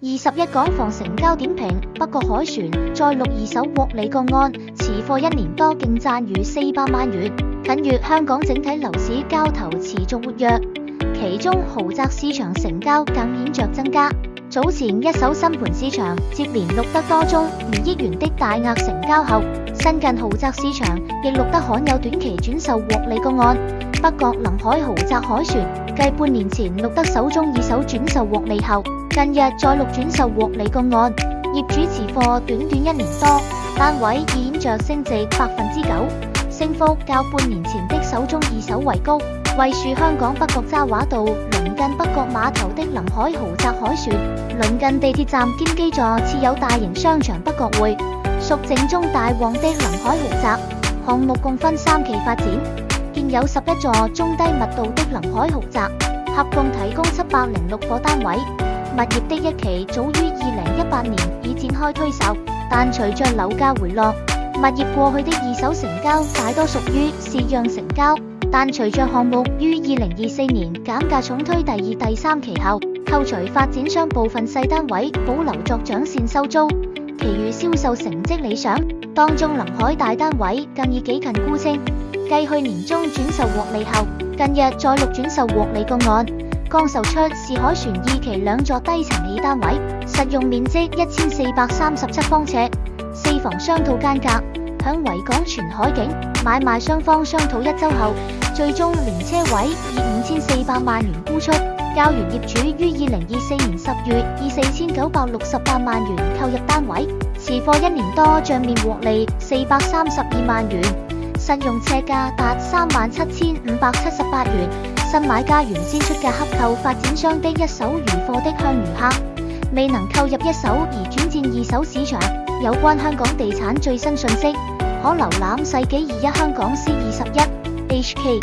21港房成交點評，北角凱旋再錄二手獲利個案，持貨1年多淨賺逾400萬元。近月香港整體樓市交投持續活躍，其中豪宅市場成交更顯著增加。早前一手新盤市場接連錄得多宗逾億元的大額成交後，新近豪宅市場亦錄得罕有短期轉售獲利個案。北角臨海豪宅凱旋繼半年前錄得首宗二手轉售獲利後，近日再錄轉售獲利個案，業主持貨短短1年多，單位已顯著升值9%，升幅較半年前的首宗二手為高。位處香港北角渣華道，鄰近北角碼頭的臨海豪宅凱旋，鄰近地鐵站兼基座設有大型商場北角匯，屬正宗大旺的臨海豪宅。項目共分3期發展，建有11座中低密度的臨海豪宅，合共提供706個單位。物業的一期早於2018年已展開推售，但隨着樓價回落，物業過去的二手成交大多屬於試讓成交。但隨着項目於2024年減價重推第2、第3期後，扣除發展商部分細單位保留作長線收租，其餘銷售成績理想。當中臨海大單位更以幾近沽清，繼去年中轉售獲利後，近日再錄轉售獲利個案。剛售出是凱旋2期2座低層起單位，實用面積1437方尺，4房雙套間隔，響維港全海景。買賣雙方商討1週後，最終連車位以5400萬元沽出，較原業主於2024年10月以4968萬元購入單位，持貨1年多賬面獲利432萬元，實用車價達37578元。新買家原先出價洽購發展商的一手餘貨的向餘客，未能購入一手而轉戰二手市場。有關香港地產最新訊息，可瀏覽世紀21香港C21HK。